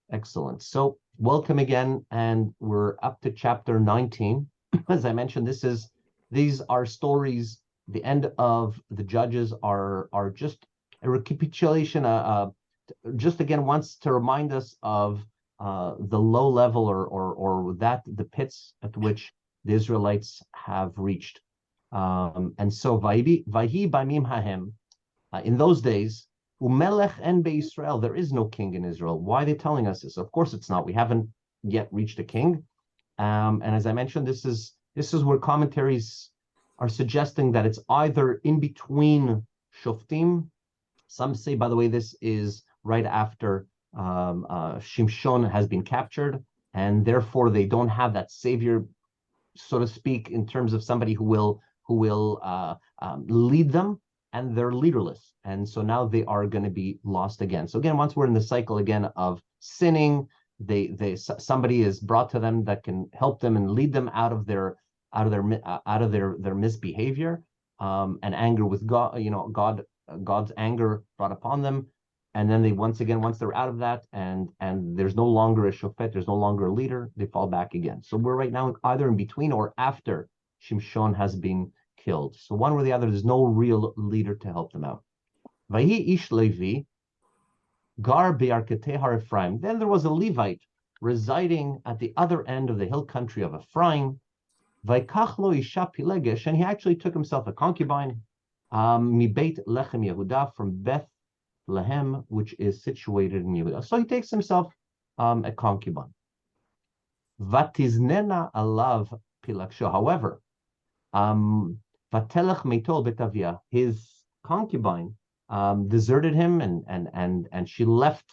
Excellent. So welcome again, and we're up to chapter 19. As I mentioned, these are stories. The end of the Judges are just a recapitulation, just again wants to remind us of the low level or that the pits at which the Israelites have reached. And so Vayhi Bamim Hahem, in those days, Umelech en Israel, there is no king in Israel. Why are they telling us this? Of course it's not. We haven't yet reached a king. And as I mentioned, this is where commentaries are suggesting that it's either in between Shoftim. Some say, by the way, this is right after Shimshon has been captured, and therefore they don't have that savior, so to speak, in terms of somebody who will lead them, and they're leaderless, and so now they are going to be lost again. So again, once we're in the cycle again of sinning, somebody is brought to them that can help them and lead them out of their misbehavior, and anger with God. God's anger brought upon them, and then they once they're out of that, and there's no longer a shofet, there's no longer a leader, they fall back again. So we're right now either in between or after Shimshon has been killed. So one or the other, there's no real leader to help them out. Vahi ish Levi gar be'arketei har Ephraim. Then there was a Levite residing at the other end of the hill country of Ephraim. Vaikach lo isha pilegesh, and he actually took himself a concubine, mi Beit Lechem Yehuda, from Bethlehem, which is situated in Yehuda. So he takes himself a concubine. Vatiznena alav pilaksho. However, vatelech meitol betavia, his concubine deserted him, and she left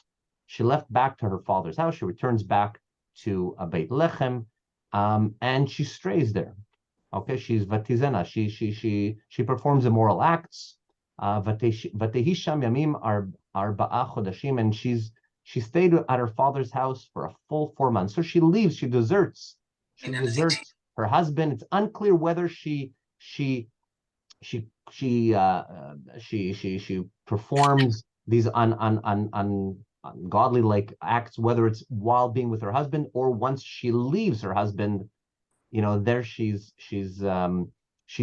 back to her father's house. She returns back to Beit Lechem, and she strays there. Okay, she's vatizena. She performs immoral acts. Vatehisham yamim arba'a chodashim, and she stayed at her father's house for a full 4 months. So she leaves. She deserts her husband. It's unclear whether she performs these ungodly like acts, whether it's while being with her husband or once she leaves her husband. There she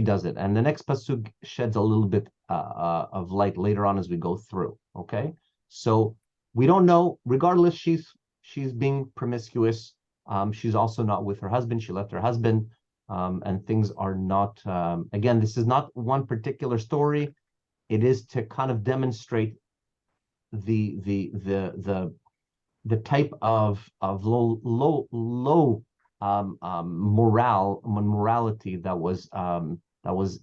does it. And the next pasuk sheds a little bit of light later on as we go through. Okay, so we don't know. Regardless, she's being promiscuous. She's also not with her husband. She left her husband, and things are not. Again, this is not one particular story. It is to kind of demonstrate the type of low morality that was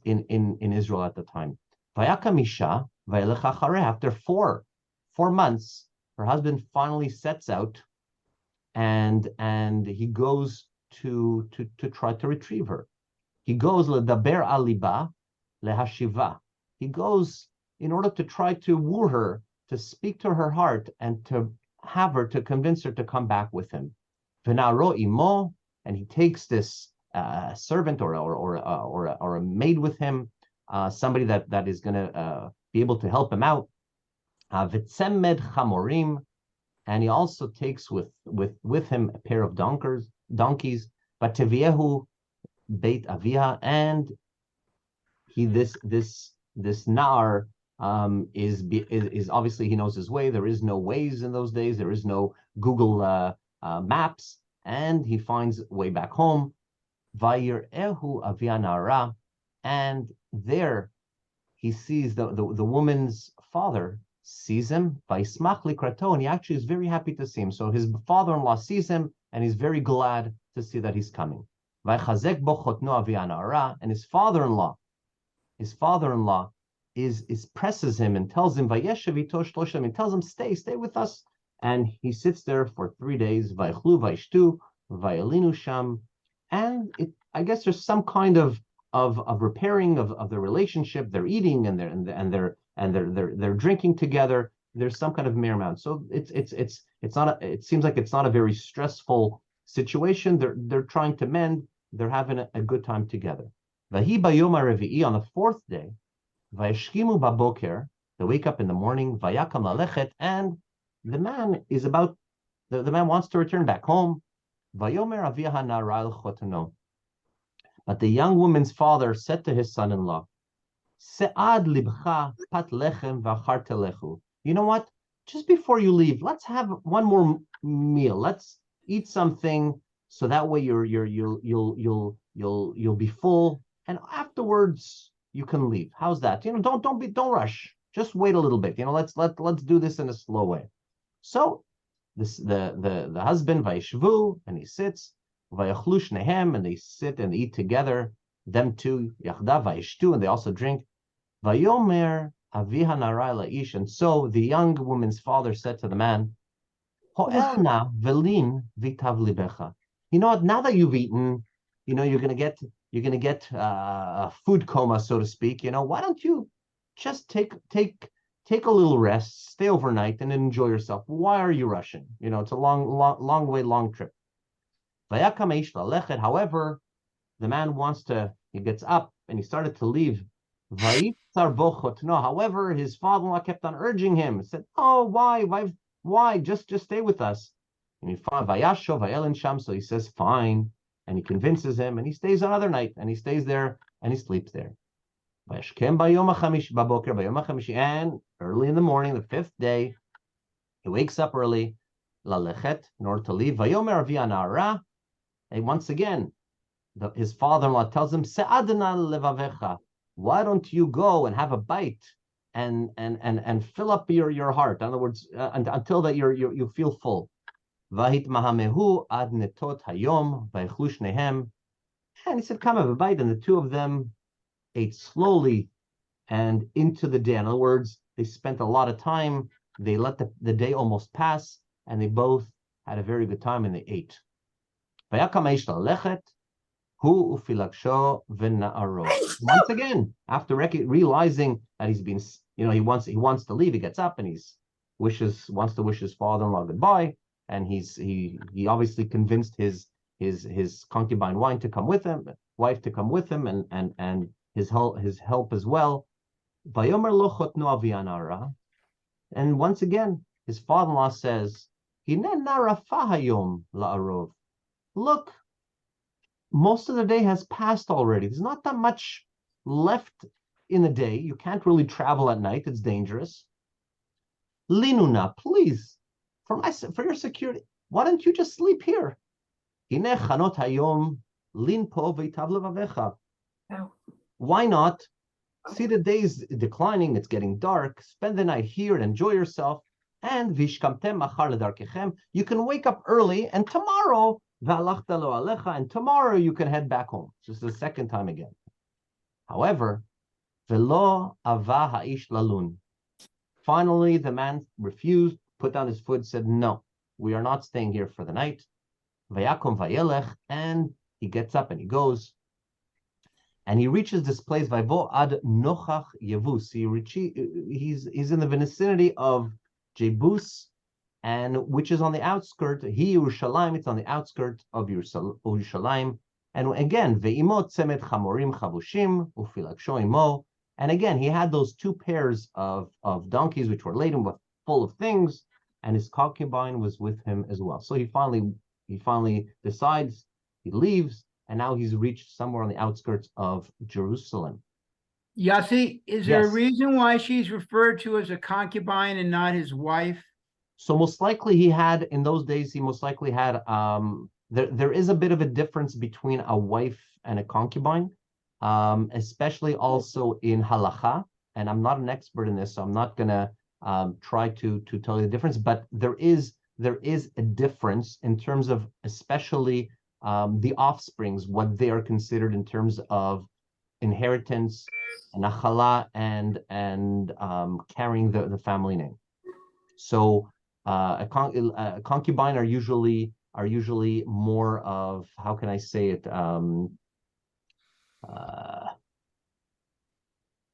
in Israel at the time. After four months, her husband finally sets out, and he goes to try to retrieve her. He goes ledaber aliba lehashiva. He goes in order to try to woo her, to speak to her heart, and to have her, to convince her to come back with him. V'naro imo, and he takes this servant or a maid with him, somebody that is going to be able to help him out. V'tzemed chamorim, and he also takes with him a pair of donkeys. But Teviehu Beit Avia, and this Nar is obviously, he knows his way. There is no Waze in those days. There is no Google Maps, and he finds way back home. Vayirehu Avia Nara, and there he sees the woman's father sees him by Smach Likrato, and he actually is very happy to see him. So his father-in-law sees him, and he's very glad to see that he's coming. Vaychazek bo chotno Avia Nara, and his father-in-law is presses him and tells him Vayeshev ito shloshim, and tells him stay with us, and he sits there for 3 days. Vaychlu vayshtu vayalinu sham, and I guess there's some kind of repairing of their relationship. They're eating and they're drinking together. There's some kind of merriment. So it's not. It seems like it's not a very stressful situation. They're trying to mend. They're having a good time together. Vahi bayom revi'i, on the 4th day, vayeshkimu baboker, they wake up in the morning, vayakam lalechet, and the man is about the man wants to return back home. Vayomer aviha nara el chotano. But the young woman's father said to his son-in-law, Se'ad libcha pat lechem v'achar telechu. You know what? Just before you leave, let's have one more meal. Let's eat something so that way you'll be full, and afterwards you can leave. How's that? Don't rush. Just wait a little bit. Let's do this in a slow way. So the husband vayishvu, and he sits vayachlu shnehem, and they sit and eat together. Them two yachdav vayishtu, and they also drink. Vayomer aviha narai la'ish, and so the young woman's father said to the man, Ho'elna velin vitav libecha. You know what? Now that you've eaten, you're gonna get a food coma, so to speak. Why don't you just take a little rest, stay overnight, and enjoy yourself? Why are you rushing? It's a long trip. However, the man he gets up and he started to leave. However, his father-in-law kept on urging him. He said, "Oh, why? Just stay with us." And so he says, "Fine," and he convinces him, and he stays another night, and he stays there, and he sleeps there. And early in the morning, the fifth day, he wakes up early, in order to leave. And once again, his father-in-law tells him, why don't you go and have a bite and fill up your heart? In other words, until that you feel full. And he said, come have a bite. And the two of them ate slowly and into the day. In other words, they spent a lot of time. They let the day almost pass, and they both had a very good time, and they ate. Once again, after realizing that he's been, he wants to leave, he gets up and wants to wish his father-in-law goodbye, and he obviously convinced his concubine wife to come with him, and his help as well. And once again, his father-in-law says, look, most of the day has passed already. There's not that much left in the day. You can't really travel at night. It's dangerous. Linuna, please, for your security, why don't you just sleep here? Why not? See, the day's declining, it's getting dark. Spend the night here and enjoy yourself. And vishkamtem machar ledarkechem. You can wake up early, and tomorrow and tomorrow you can head back home. Just the second time again. However, velo ava ha'ish lalun. Finally, the man refused, put down his foot, said, no, we are not staying here for the night. Vayakom vayelech, and he gets up and he goes. And he reaches this place, Vayvo ad nochach Yevus. He's in the vicinity of Jebus, and which is on the outskirts. Yerushalayim, it's on the outskirts of Yerushalayim. And again, ve'imot tzemet chamorim chavushim ufilaksho imo. And again, he had those two pairs of donkeys which were laden with full of things, and his concubine was with him as well. So he finally decides, he leaves, and now he's reached somewhere on the outskirts of Jerusalem. Yosi, is there a reason why she's referred to as a concubine and not his wife? So most likely in those days, he most likely had, there is a bit of a difference between a wife and a concubine, especially also in halacha. And I'm not an expert in this, so I'm not going to try to tell you the difference, but there is a difference in terms of especially the offsprings, what they are considered in terms of inheritance, nachala, and carrying the family name. So a concubine are usually more of, how can I say it?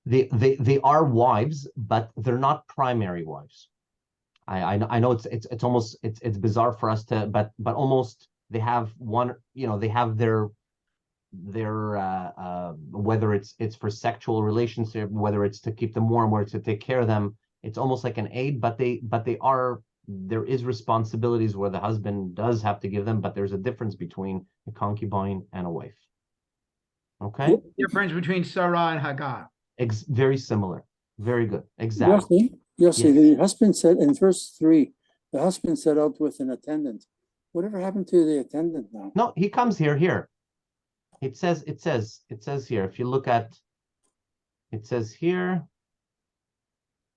They are wives, but they're not primary wives. I know it's almost it's bizarre for us to, but almost they have one, they have their whether it's for sexual relationship, whether it's to keep them warm, whether it's to take care of them, it's almost like an aid, but they are there is responsibilities where the husband does have to give them, but there's a difference between a concubine and a wife. Okay? Difference between Sarah and Hagar. Very similar. Very good. Exactly. Yosi, the husband said in verse 3, the husband set out with an attendant. Whatever happened to the attendant now? No, he comes here. It says here, if you look at, it says here,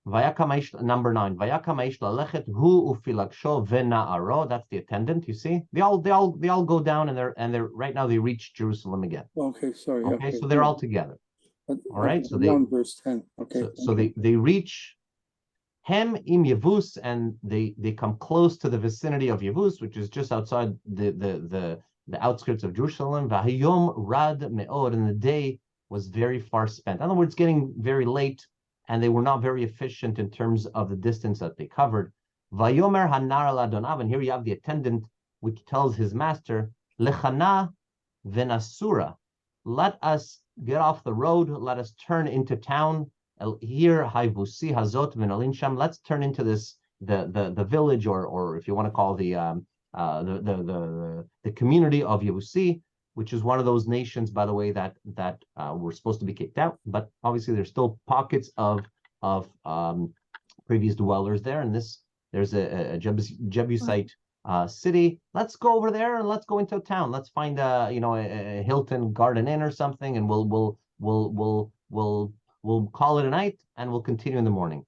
number 9. That's the attendant. You see, they all go down, and they're right now they reach Jerusalem again. Okay, sorry. Okay, so they're all together. All right, so they verse 10. Okay. So they reach Hem im Yevus, and they come close to the vicinity of Yevus, which is just outside the outskirts of Jerusalem. Vahayom rad me'od, and the day was very far spent. In other words, getting very late, and they were not very efficient in terms of the distance that they covered. Vayomer hanar ladonav, and here you have the attendant, which tells his master, Lechana venasura, let us get off the road, let us turn into town. Here, Haivusi Hazot Minalin Sham, let's turn into this the village, or if you want to call the community of Yevusi, which is one of those nations, by the way, that were supposed to be kicked out, but obviously there's still pockets of previous dwellers there, and there's a Jebusite city. Let's go over there and let's go into a town. Let's find a Hilton Garden Inn or something, and we'll call it a night, and we'll continue in the morning.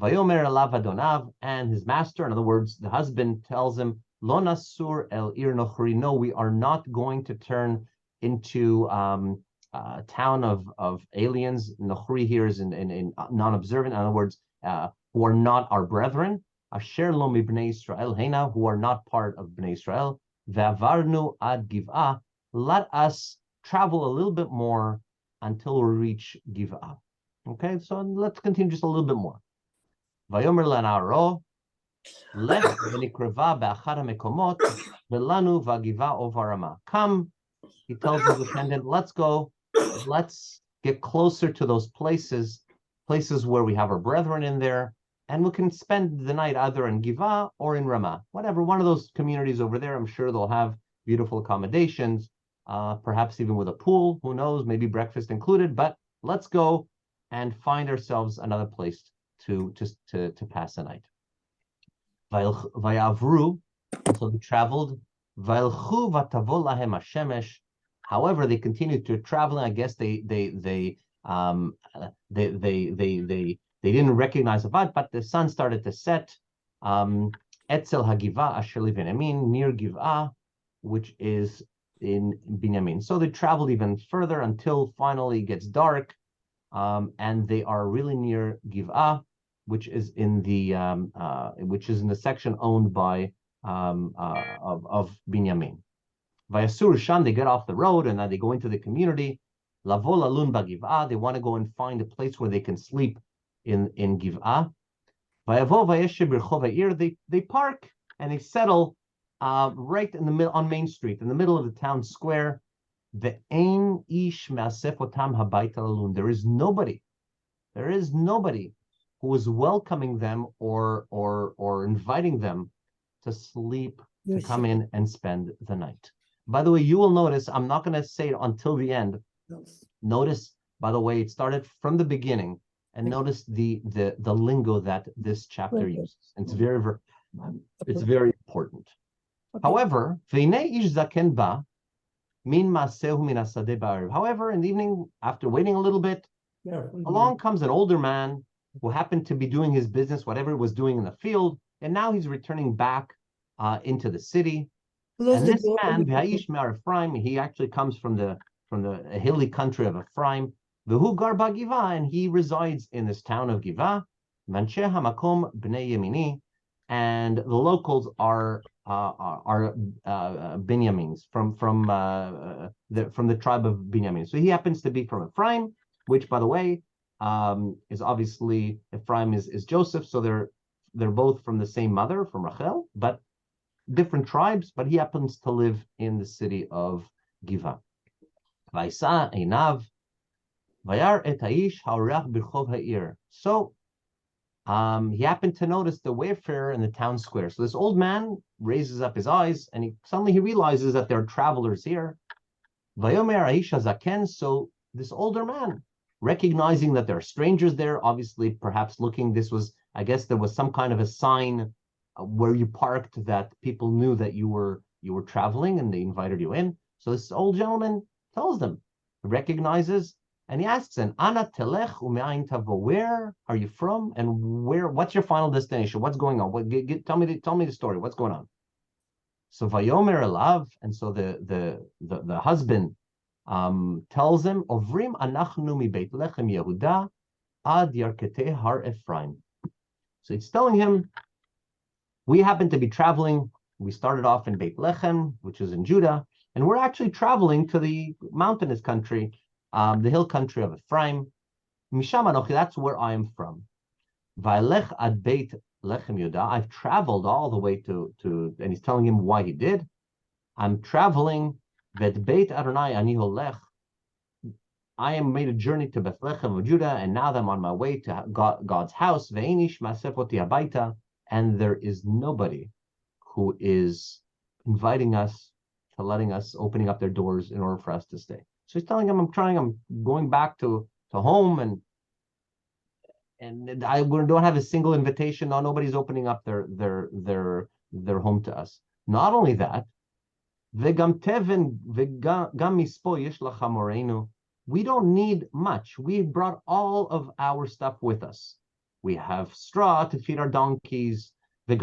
Vayomer elav adonav, and his master, in other words, the husband, tells him, Lo nasur el ir nochri. No, we are not going to turn into a town of aliens. Nochri here is in non-observant. In other words, who are not our brethren. Asher lo mibnei Israel hena, who are not part of Bnei Israel. Ve'avarnu ad giv'ah. Let us travel a little bit more until we reach Giv'ah. Okay, so let's continue just a little bit more. Vayomer lanaro. Lech v'nikreva be'achad ha'mekomot velanu v'giva ovarama. Come, he tells his attendant, let's go, let's get closer to those places where we have our brethren in there, and we can spend the night either in Giva or in Ramah, whatever, one of those communities over there. I'm sure they'll have beautiful accommodations, perhaps even with a pool, who knows, maybe breakfast included, but let's go and find ourselves another place to pass the night. Vayavru, so they traveled. Vailchu vatavo lahem hashemesh. However, they continued to travel. I guess they didn't recognize the Avad, but the sun started to set. Etzel Hagiva Asher Binyamin, near Giv'ah, which is in Binyamin. So they traveled even further until finally it gets dark, and they are really near Giv'ah, which is in the section owned by of Binyamin. Vayasur Sham, they get off the road and now they go into the community. Lavo lalun bagiv'ah, they want to go and find a place where they can sleep in Giv'ah. Vayavo vayeshev b'rchov ha'ir, they park and they settle right in the middle on Main Street, in the middle of the town square. Ve'ein ish me'asef otam habayta lalun, there is nobody who is welcoming them or inviting them to sleep, to come in and spend the night. By the way, you will notice, I'm not going to say it until the end. Notice, by the way, it started from the beginning, and notice the lingo that this chapter uses. It's very important. However, however, in the evening, after waiting a little bit, along comes an older man who happened to be doing his business, whatever he was doing in the field, and now he's returning back into the city. And this man, Ephraim, he actually comes from the hilly country of Ephraim. V'hu gar b'Giva, and he resides in this town of Giva. Mansheh hamakom bnei Yemini, and the locals are Binyamins from the tribe of Binyamin. So he happens to be from Ephraim, which, by the way, is obviously Ephraim is Joseph, so they're both from the same mother, from Rachel, but different tribes. But he happens to live in the city of Giva. Vaisa einav vayar et haish haorach b'rchov ha'ir. So he happened to notice the wayfarer in the town square. So this old man raises up his eyes, and he realizes that there are travelers here. Vayomer Aisha Zaken. So this older man, recognizing that there are strangers there, obviously perhaps looking, I guess there was some kind of a sign where you parked that people knew that you were traveling and they invited you in. So this old gentleman tells them, recognizes, and he asks them, Ana telech u'me'ayin tavo, where are you from and what's your final destination? What's going on? Tell me the story. What's going on? So Vayomer Elav, and so the husband tells him, Ovrim anachnu mi Beit Lechem Yehuda ad Yarketeh Har Ephraim. So it's telling him, we happen to be traveling. We started off in Beit Lechem, which is in Judah, and we're actually traveling to the mountainous country, the hill country of Ephraim. Misham Anochi, that's where I am from. Vailech ad Beit Lechem Yehuda. I've traveled all the way to, and he's telling him why he did. I'm traveling. Vet Beit Adonai ani holech. I am made a journey to Bethlehem of Judah, and now that I'm on my way to God's house. Ve'enish masepoti habaita, and there is nobody who is inviting us, to letting us, opening up their doors in order for us to stay. So he's telling him, I'm going back to home, and I don't have a single invitation. No, nobody's opening up their home to us. Not only that, we don't need much. We brought all of our stuff with us. We have straw to feed our donkeys, and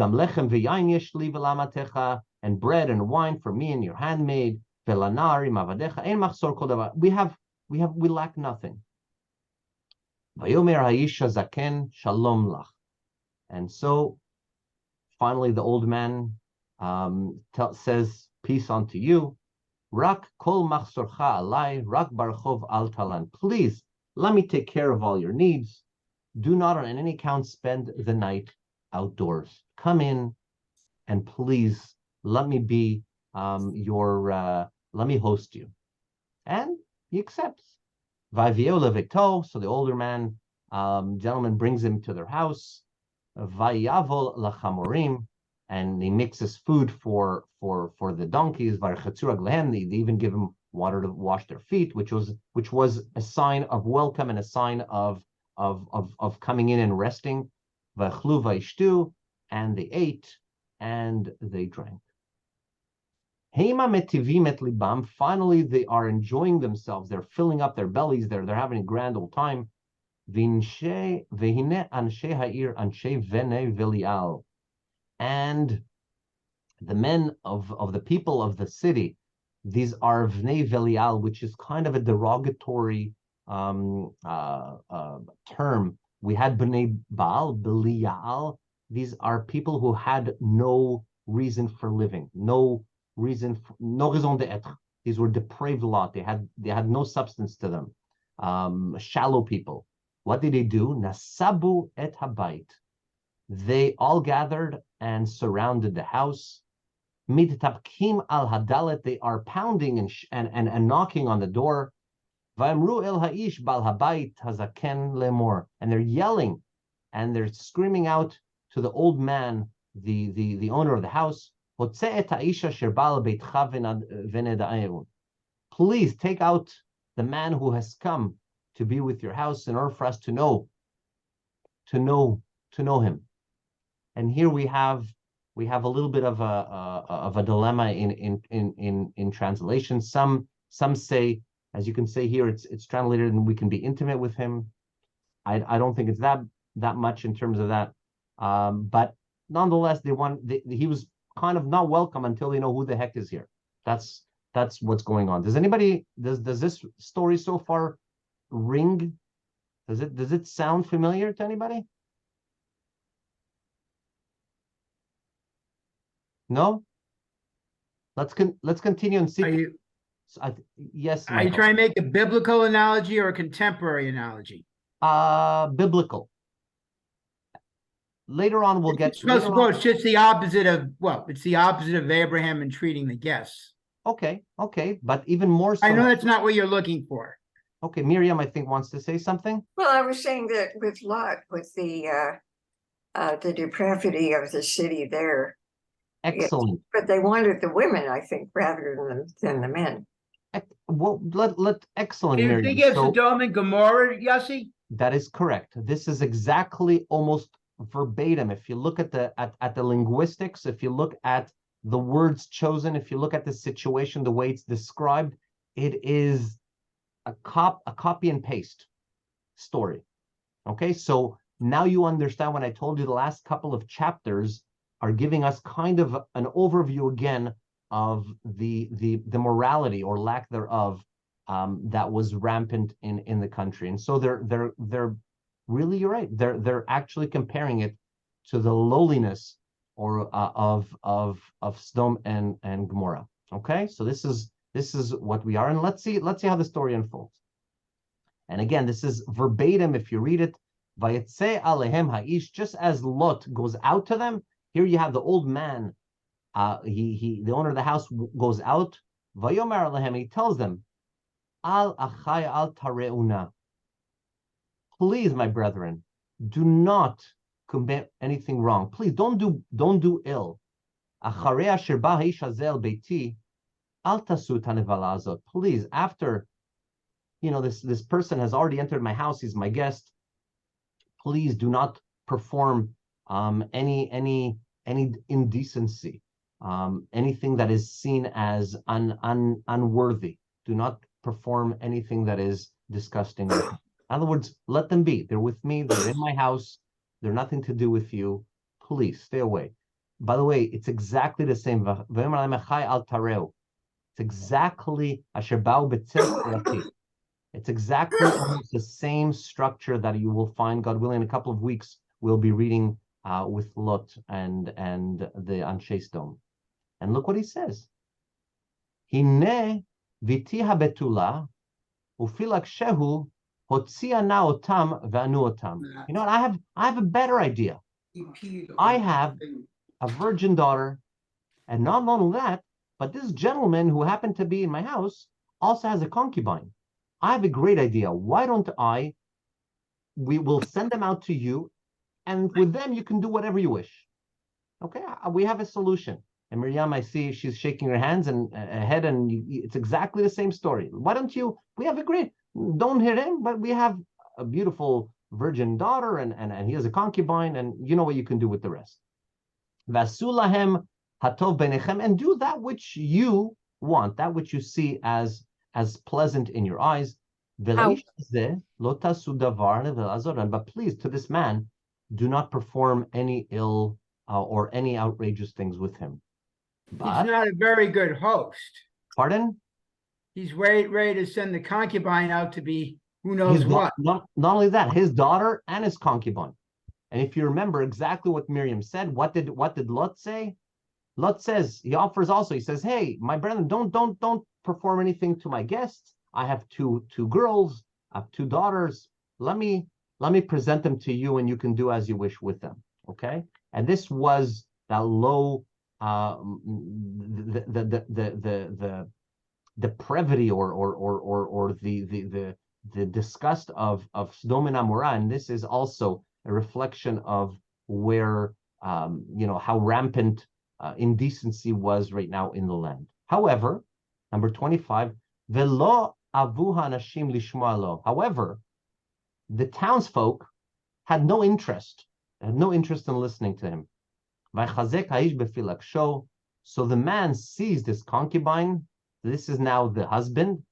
bread and wine for me and your handmaid. We lack nothing. And so finally the old man says, peace unto you. Rak kol machsorcha alai, rak barchov al talan. Please, let me take care of all your needs. Do not on any account spend the night outdoors. Come in and please let me be let me host you. And he accepts. Vayveo levekto, so the older man, gentleman brings him to their house. Vayavol lachamorim, and he mixes food for the donkeys. They even give him water to wash their feet, which was a sign of welcome and a sign of coming in and resting. V'achlu v'ishtu, and they ate and they drank. Heima metivim et libam. Finally, they are enjoying themselves. They're filling up their bellies. They're having a grand old time. V'hine anshe ha'ir anshe vene velial. And the men of the people of the city, these are Vnei Velial, which is kind of a derogatory term. We had Bnei Baal, Belial. These are people who had no reason for living, no raison d'être. These were depraved lot. They had no substance to them. Shallow people. What did they do? Nasabu et habayit. They all gathered and surrounded the house. Mitapkim al hadalet. They are pounding and knocking on the door. Va'emru el ha'ish bal habayit hazaken lemor. And they're yelling and they're screaming out to the old man, the owner of the house. Please take out the man who has come to be with your house in order for us to know him. And here we have a little bit of a dilemma in translation. Some say, as you can say here, it's translated and we can be intimate with him. I don't think it's that much in terms of that. But nonetheless, he was kind of not welcome until they know who the heck is here. That's what's going on. Does this story so far ring? Does it sound familiar to anybody? No? Let's continue and see. Yes, Michael. Are you trying to make a biblical analogy or a contemporary analogy? Biblical. Later on, we'll get. It's just the opposite of it's the opposite of Abraham and treating the guests. Okay, but even more so. I know that's not what you're looking for. Okay, Miriam, I think wants to say something. Well, I was saying that with Lot, with the the depravity of the city there. Yes, Excellent. but they wanted the women, I think, rather than the men. Well, excellent, Do you Miriam. think it's So Sodom and Gomorrah, Yossi? that is correct. This is exactly almost verbatim. If you look at the linguistics, if you look at the words chosen, if you look at the situation, the way it's described, it is a copy and paste story. Okay, so now you understand when I told you the last couple of chapters are giving us kind of an overview again of the morality or lack thereof that was rampant in the country. And so they're really, you're right. They're actually comparing it to the lowliness or of Sodom and Gomorrah. Okay, so this is what we are, and let's see how the story unfolds. And again, this is verbatim. If you read it, Vayetze alehem ha'ish, just as Lot goes out to them. Here you have the old man. The owner of the house goes out. Vayomer alehem, he tells them, Al achai al tareuna. Please, my brethren, do not commit anything wrong. Please don't do ill. Acharei asher ba ha'ish hazel beiti, al tasu tanevala azot. Please, after this person has already entered my house, he's my guest, please do not perform any indecency, anything that is seen as unworthy. Do not perform anything that is disgusting. In other words, let them be. They're with me. They're in my house. They're nothing to do with you. Please stay away. By the way, it's exactly the same. It's exactly asher ba'u b'tzedek. It's exactly almost the same structure that you will find, God willing, in a couple of weeks. We'll be reading with Lot and the Anshe Sodom. And look what he says. Hine viti habetula ufilak shehu hotzia na otam v'anu otam. You know what? I have a better idea. I have a virgin daughter, and not only that, but this gentleman who happened to be in my house also has a concubine. I have a great idea. Why don't we will send them out to you, and with them you can do whatever you wish. Okay, we have a solution. And Miriam, I see she's shaking her hands and head, and it's exactly the same story. Why don't you? We have agreed. Don't hit him, but we have a beautiful virgin daughter, and he has a concubine, and you know what you can do with the rest. Vasulahem hatov benechem, and do that which you want, that which you see as pleasant in your eyes. But please, to this man, do not perform any ill or any outrageous things with him. But, he's not a very good host. Pardon? He's ready to send the concubine out to be who knows what. Not only that, his daughter and his concubine. And if you remember exactly what Miriam said, what did Lot say? Lot says, he offers also, he says, hey, my brethren, don't perform anything to my guests. I have two girls, I have two daughters. Let me present them to you, and you can do as you wish with them. Okay? And this was that low the depravity or the disgust of Sodom and Amorah, and this is also a reflection of where how rampant indecency was right now in the land. However, number 25, velo avu hanashim lishma lo. However, the townsfolk had no interest in listening to him. So the man seized his concubine. This is now the husband.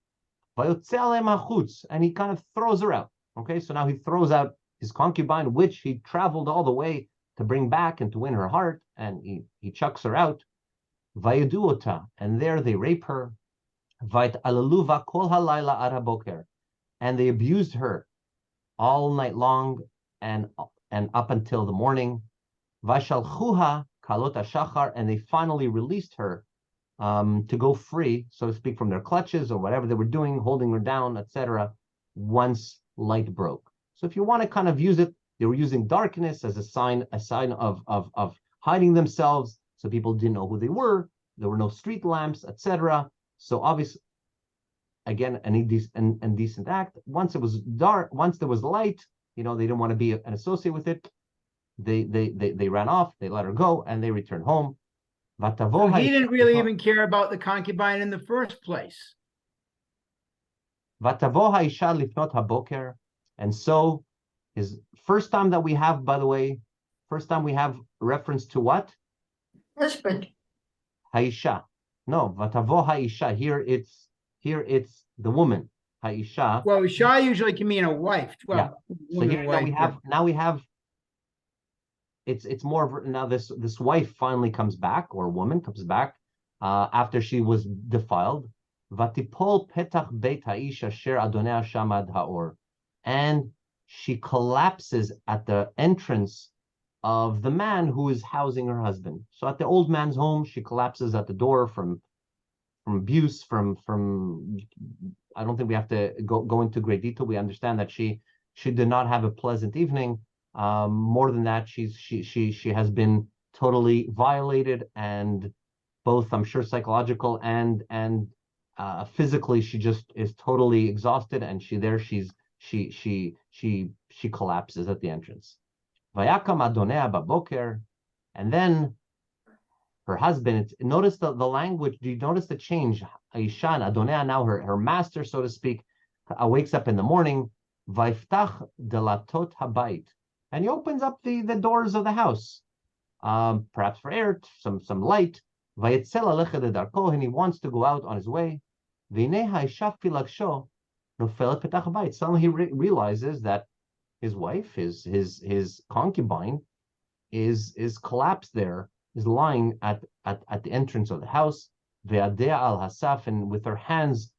And he kind of throws her out. Okay, so now he throws out his concubine, which he traveled all the way to bring back and to win her heart, and he chucks her out. And there they rape her. And they abused her all night long and up until the morning. Vashalchuha kalota shachar, and they finally released her to go free, so to speak, from their clutches or whatever they were doing, holding her down, etc. Once light broke. So if you want to kind of use it, they were using darkness as a sign of hiding themselves, so people didn't know who they were. There were no street lamps, etc. So obviously, again, an indecent act. Once it was dark, once there was light, they didn't want to be an associate with it. They ran off, they let her go, and they returned home. So he didn't really even care about the concubine in the first place. And so his first time that we have, by the way, first time we have reference to what? Husband. Haisha. No, vatavo haisha. Here it's the woman. Haisha. Well, Shaar usually can mean a wife. Well, yeah. So here now we have it's more of now this wife finally comes back, or woman comes back after she was defiled. Vatipol petach beit haisha sher adonai shamad haor, and she collapses at the entrance of the man who is housing her husband. So at the old man's home, she collapses at the door from abuse, from I don't think we have to go into great detail. We understand that she did not have a pleasant evening. More than that, she has been totally violated, and both, I'm sure, psychological and physically, she just is totally exhausted, and she collapses at the entrance. Vayakam adonea baboker, and then her husband. Notice the language. Do you notice the change? Aishan adonea, now her master, so to speak, wakes up in the morning. Vaiftach delatot habayit, and he opens up the doors of the house, perhaps for air, some light. Vayetzel alecha de darko, and he wants to go out on his way. V'nei haisha filaksho nofelet petach habayit. Suddenly he realizes that his wife, his concubine, is collapsed there, is lying at the entrance of the house, ve'adea al hasaf, and with her hands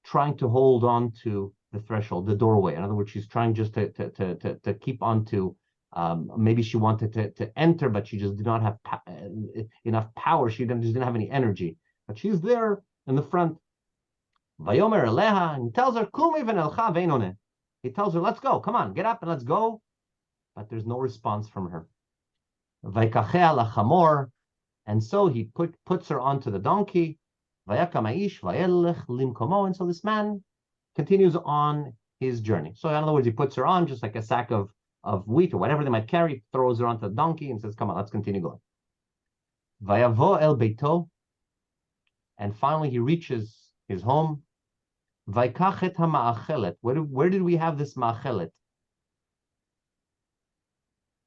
trying to hold on to the threshold, the doorway. In other words, she's trying just to keep on to, maybe she wanted to enter, but she just did not have enough power. She just didn't have any energy. But she's there in the front. Vayomer eleha, and he tells her, Kumi v'nelcha ve'inone. He tells her, let's go, come on, get up and let's go. But there's no response from her. Vaikachea lachamor, and so he puts her onto the donkey. Vayakam aish vayelech limkomo, and so this man continues on his journey. So in other words, he puts her on just like a sack of wheat or whatever they might carry, throws her onto the donkey and says, come on, let's continue going. Vayavo el beito, and finally he reaches his home. Vaikachet hama'achelet. Where did we have this ma'achelet?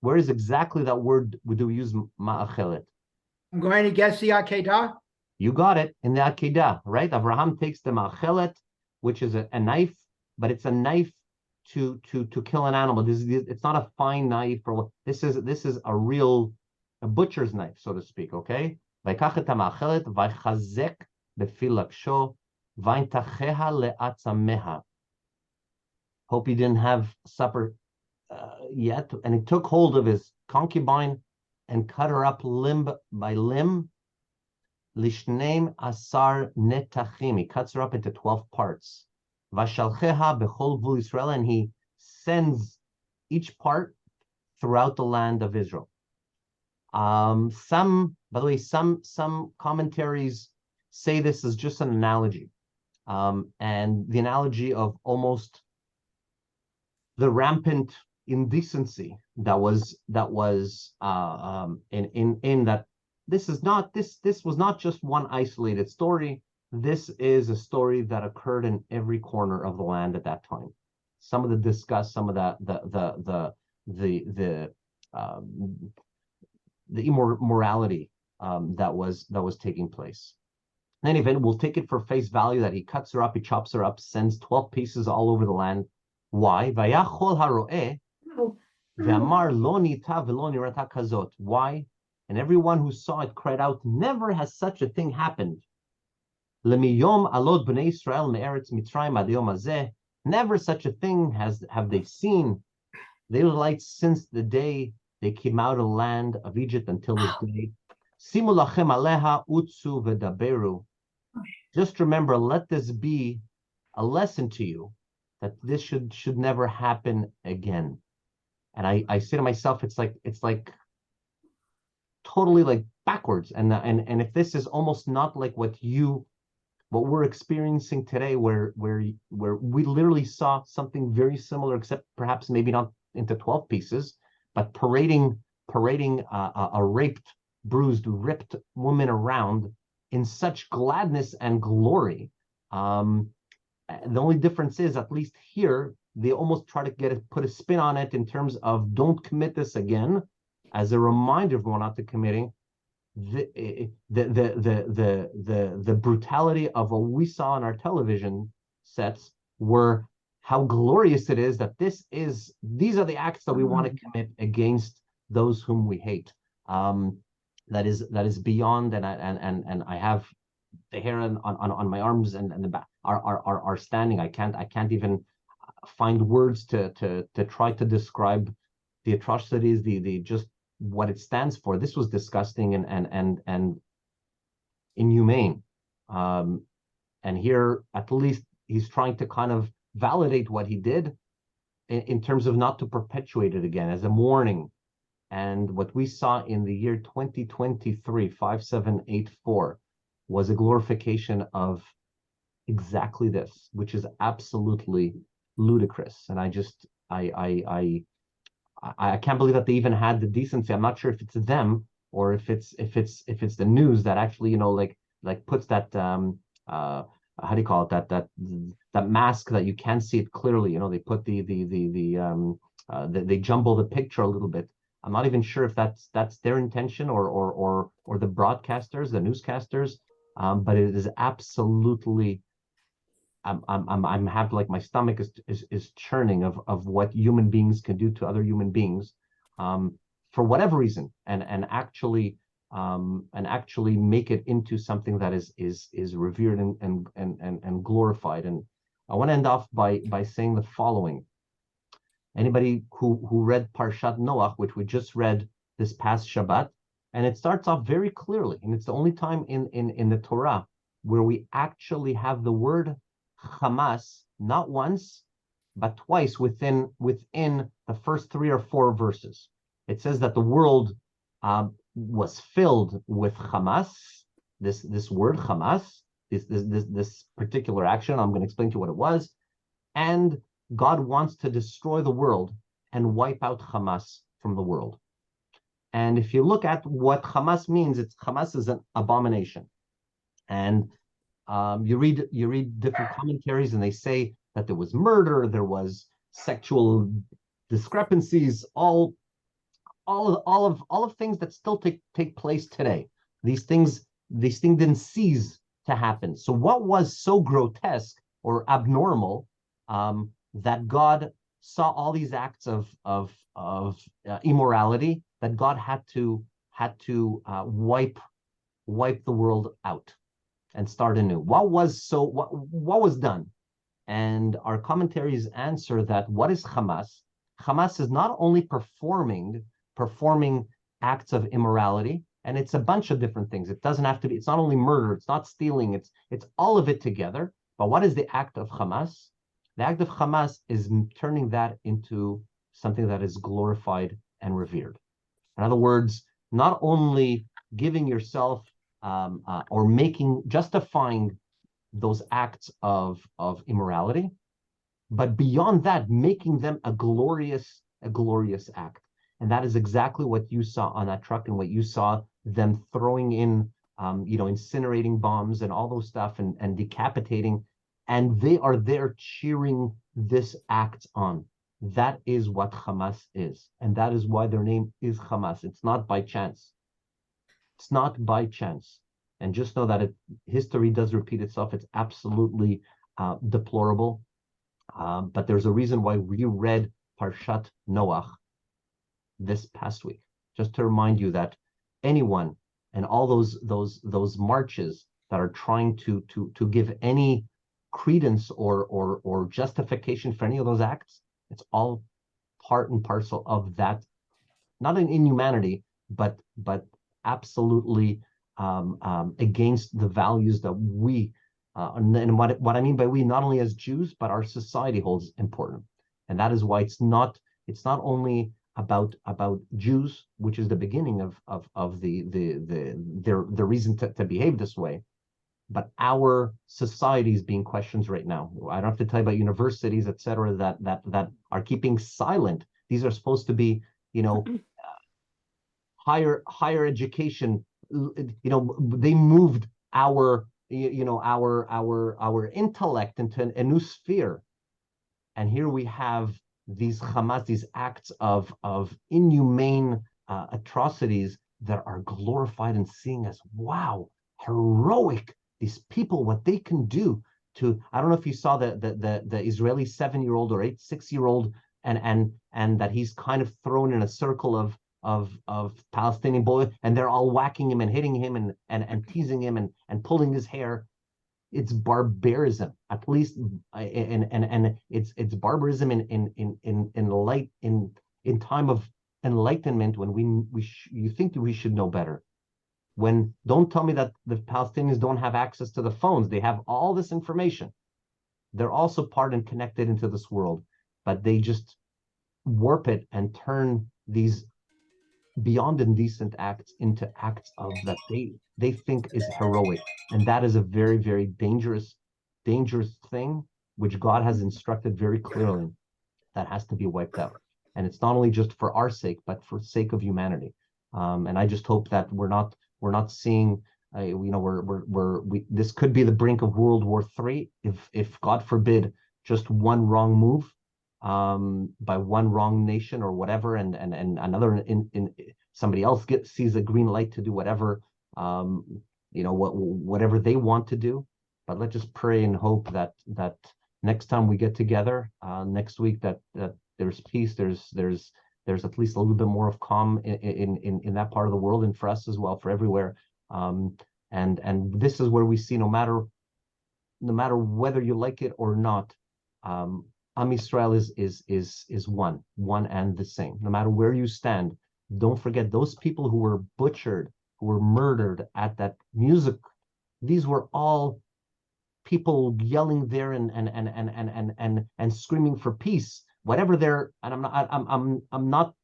Where is exactly that word? Do we use ma'achelet? I'm going to guess the Akedah. You got it, in the Akedah, right? Abraham takes the ma'achelet, which is a knife, but it's a knife to kill an animal. It's not a fine knife, or this is a real butcher's knife, so to speak. Okay. Vaikachet hama'achelet vaychazek befilaksho vayintacheha le'atzameha. Hope he didn't have supper yet, and he took hold of his concubine and cut her up limb by limb. Lishneim asar netachim. He cuts her up into 12 parts. Vashalcheha bechol gvul Yisrael, and he sends each part throughout the land of Israel. By the way, some commentaries say this is just an analogy, and the analogy of almost the rampant indecency that was in that this was not just one isolated story. This is a story that occurred in every corner of the land at that time. Some of the disgust, some of the immorality that was taking place. In any event, we'll take it for face value that he cuts her up, he chops her up, sends 12 pieces all over the land. Why? Vayachol haroeh ve'amar lo nita v'lo nirata kazot. Why? And everyone who saw it cried out, never has such a thing happened. Lemiyom alot bnei Israel me'eretz Mitzrayim ad yom hazeh. Never such a thing have they seen, the Israelites, since the day they came out of the land of Egypt until this day. Simu lachem aleha utzu v'daberu. Just remember, let this be a lesson to you, that this should never happen again. And I say to myself, it's like totally like backwards. And if this is almost not like what we're experiencing today, where we literally saw something very similar, except perhaps maybe not into 12 pieces, but parading parading a raped, bruised, ripped woman around in such gladness and glory. The only difference is, at least here, they almost try to put a spin on it in terms of don't commit this again, as a reminder of going out to committing. The brutality of what we saw on our television sets were how glorious it is that these are the acts that we want to commit against those whom we hate. That is beyond, and I have the hair on my arms and the back are standing. I can't even find words to try to describe the atrocities, the just what it stands for. This was disgusting and inhumane. And here, at least, he's trying to kind of validate what he did in terms of not to perpetuate it again as a warning. And what we saw in the year 2023, 5784, was a glorification of exactly this, which is absolutely ludicrous. And I can't believe that they even had the decency. I'm not sure if it's them or if it's the news that actually, like puts that how do you call it, that mask that you can't see it clearly. They put they jumble the picture a little bit. I'm not even sure if that's their intention or the broadcasters, the newscasters, but it is absolutely. I'm happy, like my stomach is churning of what human beings can do to other human beings, for whatever reason, and actually make it into something that is revered and glorified. And I want to end off by saying the following. Anybody who read Parshat Noach, which we just read this past Shabbat, and it starts off very clearly, and it's the only time in the Torah where we actually have the word Hamas not once but twice within the first 3 or 4 verses. It says that the world was filled with Hamas. This word Hamas, this particular action. I'm going to explain to you what it was, and God wants to destroy the world and wipe out Hamas from the world. And if you look at what Hamas means, Hamas is an abomination. And you read different commentaries, and they say that there was murder, there was sexual discrepancies, all of things that still take place today. These things didn't cease to happen. So what was so grotesque or abnormal that God saw all these acts of immorality, that God had to wipe the world out and start anew? What was done? And our commentaries answer that what is Hamas? Hamas is not only performing acts of immorality, and it's a bunch of different things. It doesn't have to be. It's not only murder. It's not stealing. It's all of it together. But what is the act of Hamas? The act of Hamas is turning that into something that is glorified and revered. In other words, not only giving yourself or justifying those acts of immorality, but beyond that, making them a glorious act. And that is exactly what you saw on that truck, and what you saw them throwing in, incinerating bombs and all those stuff, and decapitating. And they are there cheering this act on. That is what Hamas is. And that is why their name is Hamas. It's not by chance. It's not by chance. And just know that history does repeat itself. It's absolutely deplorable. But there's a reason why we read Parshat Noach this past week, just to remind you that anyone and all those marches that are trying to give any credence or justification for any of those acts, it's all part and parcel of that, not an inhumanity, but absolutely against the values that we and what I mean by we, not only as Jews, but our society holds important. And that is why it's not only about Jews, which is the beginning of the reason to behave this way, but our society is being questioned right now. I don't have to tell you about universities, et cetera, that are keeping silent. These are supposed to be, higher education. They moved our our intellect into a new sphere. And here we have these Hamas, these acts of inhumane atrocities that are glorified and seen as, wow, heroic. These people, what they can do to, I don't know if you saw the Israeli 7-year-old or 6-year-old, and that he's kind of thrown in a circle of Palestinian boys, and they're all whacking him and hitting him and teasing him and pulling his hair. It's barbarism, at least, and it's barbarism in light in time of enlightenment, when you think that we should know better. When, don't tell me that the Palestinians don't have access to the phones. They have all this information. They're also part and connected into this world, but they just warp it and turn these beyond indecent acts into acts of that they think is heroic. And that is a very, very dangerous thing, which God has instructed very clearly that has to be wiped out. And it's not only just for our sake, but for the sake of humanity. And I just hope that we're not seeing, this could be the brink of World War III if God forbid, just one wrong move by one wrong nation or whatever, and another somebody else sees a green light to do whatever, whatever they want to do. But let's just pray and hope that next time we get together next week, that there's peace, there's at least a little bit more of calm in that part of the world, and for us as well, for everywhere. And this is where we see, no matter whether you like it or not, Am Yisrael is one and the same. No matter where you stand, don't forget those people who were butchered, who were murdered at that music. These were all people yelling there and screaming for peace, whatever they're. And I'm not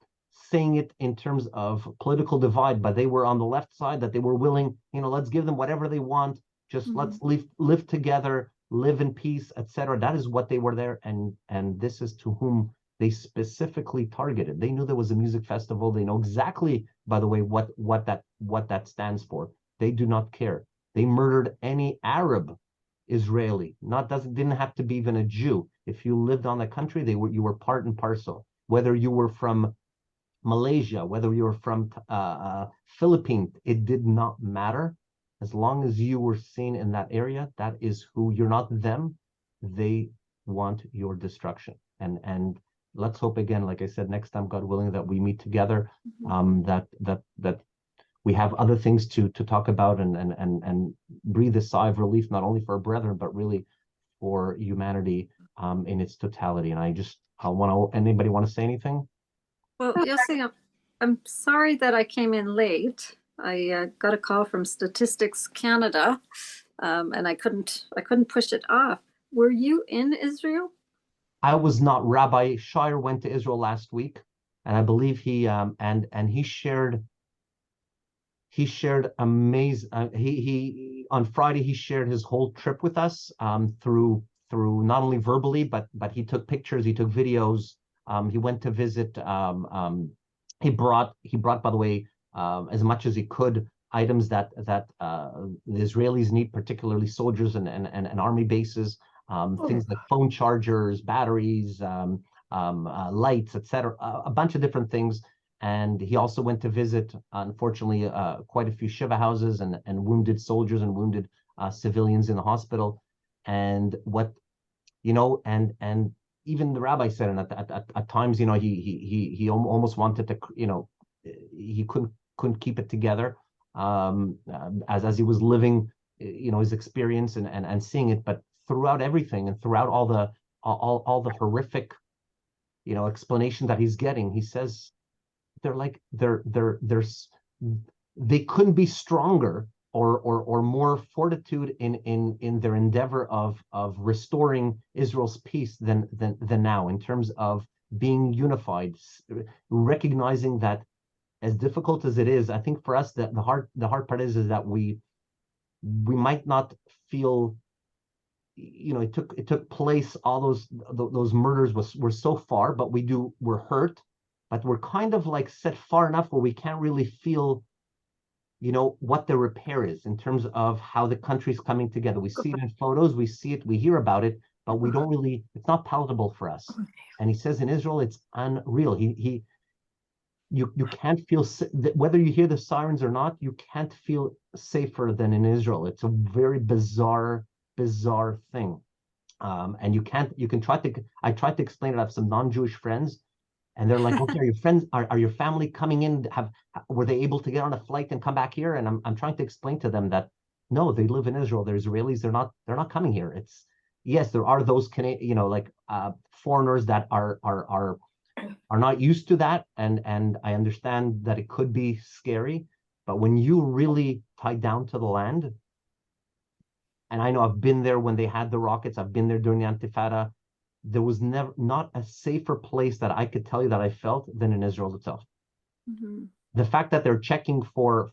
saying it in terms of political divide, but they were on the left side, that they were willing, let's give them whatever they want, just let's live together, live in peace, etc. That is what they were there, and this is to whom they specifically targeted. They knew there was a music festival. They know exactly, by the way, what that stands for. They do not care. They murdered any Arab Israeli. Didn't have to be even a Jew. If you lived on the country, you were part and parcel. Whether you were from Malaysia, whether you were from Philippines, it did not matter. As long as you were seen in that area, that is who. You're not them. They want your destruction. And let's hope, again, like I said, next time, God willing, that we meet together, that we have other things to talk about and breathe a sigh of relief, not only for our brethren, but really for humanity in its totality. And anybody want to say anything? Well, Yosi, I'm sorry that I came in late. I got a call from Statistics Canada, and I couldn't push it off. Were you in Israel? I was not. Rabbi Shaar went to Israel last week, and I believe he shared amazing. He on Friday he shared his whole trip with us through not only verbally, but he took pictures, he took videos. He went to visit. He brought, by the way, as much as he could, items that the Israelis need, particularly soldiers and army bases, things like phone chargers, batteries, lights, etc., a bunch of different things. And he also went to visit, unfortunately, quite a few Shiva houses and wounded soldiers and wounded civilians in the hospital. And and even the rabbi said, and at times, he almost wanted to, he couldn't keep it together as he was living, his experience and seeing it. But throughout everything and throughout all the horrific, explanation that he's getting, he says they couldn't be stronger or more fortitude in their endeavor of restoring Israel's peace than now, in terms of being unified, recognizing that, as difficult as it is, I think for us that the hard part is that we might not feel, it took place, all those murders were so far, but we're hurt. but we're kind of like set far enough where we can't really feel, what the repair is in terms of how the country's coming together. We see it in photos, we see it, we hear about it, but we don't really, it's not palatable for us. And he says in Israel, it's unreal. You can't feel, whether you hear the sirens or not, you can't feel safer than in Israel. It's a very bizarre thing. And I tried to explain it. I have some non-Jewish friends, and they're like, okay, are your friends, are your family coming in? Were they able to get on a flight and come back here? And I'm trying to explain to them that no, they live in Israel. They're Israelis. They're not coming here. Yes, there are those foreigners that are not used to that, and I understand that it could be scary, but when you really tie down to the land, and I know I've been there when they had the rockets, I've been there during the Intifada, there was not a safer place that I could tell you that I felt than in Israel itself. Mm-hmm. The fact that they're checking for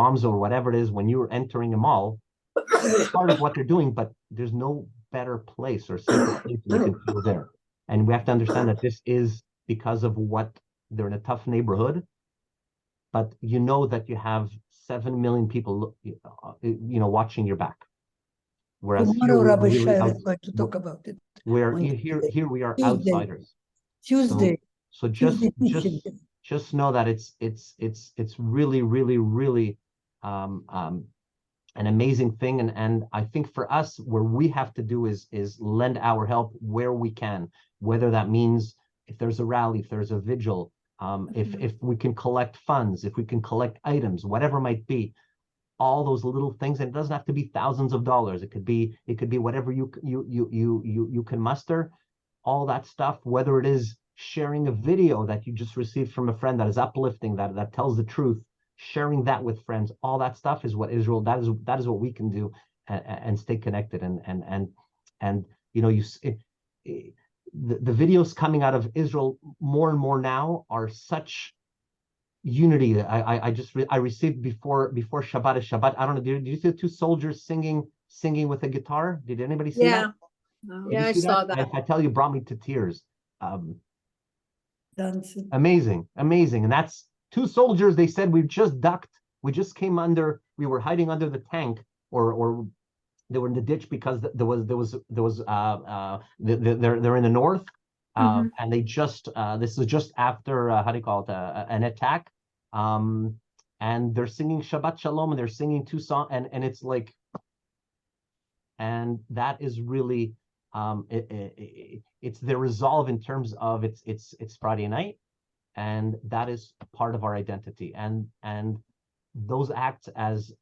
bombs or whatever it is when you're entering a mall, it's part of what they're doing, but there's no better place or safer place than you can feel there. And we have to understand that this is because of what they're in a tough neighborhood, but that you have 7 million people, watching your back. Whereas tomorrow, here Rabbi really Shaar is going to talk about it. where on here Tuesday. we are Tuesday. outsiders. Tuesday. So Tuesday teaching. just know that it's really, really, really an amazing thing. And I think for us, where we have to do is lend our help where we can, whether that means if there's a rally, if there's a vigil, if we can collect funds, if we can collect items, whatever it might be, all those little things. And it doesn't have to be thousands of dollars. It could be whatever you can muster, all that stuff, whether it is sharing a video that you just received from a friend that is uplifting, that tells the truth, sharing that with friends, all that stuff is what Israel, that is what we can do, and stay connected. And the videos coming out of Israel more and more now are such unity. I received before Shabbat. I don't know. Did you see the two soldiers singing with a guitar? Did anybody see that? No. Did you see saw that. I tell you, brought me to tears. Dancing. Amazing. And that's two soldiers. They said we just ducked. We just came under. We were hiding under the tank, or they were in the ditch because there was they're in the north, and they just this is just after how do you call it, an attack, and they're singing Shabbat Shalom, and they're singing two songs, and it's like, and that is really it's their resolve in terms of it's Friday night, and that is part of our identity, and those acts as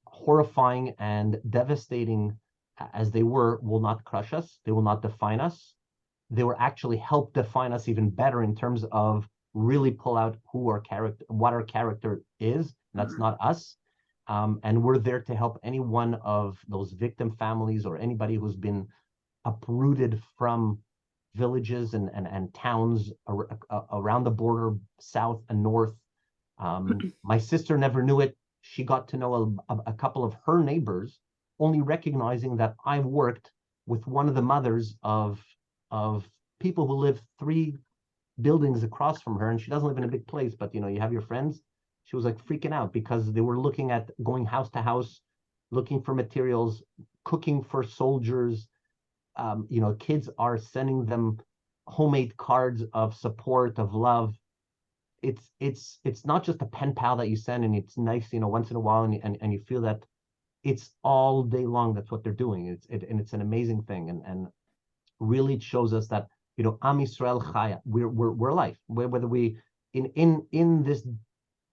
horrifying and devastating as they were will not crush us. They will not define us. They will actually help define us even better in terms of really pull out what our character is. And that's not us. And we're there to help any one of those victim families or anybody who's been uprooted from villages and towns around the border, south and north. My sister never knew it. She got to know a couple of her neighbors, only recognizing that I worked with one of the mothers of people who live 3 buildings across from her, and she doesn't live in a big place, but you have your friends. She was like freaking out because they were looking at going house to house, looking for materials, cooking for soldiers. Kids are sending them homemade cards of support, of love. It's not just a pen pal that you send and it's nice, once in a while, and you feel that it's all day long. That's what they're doing. It's an amazing thing, and really it shows us that Am Yisrael Chaya. We're alive. Whether we in this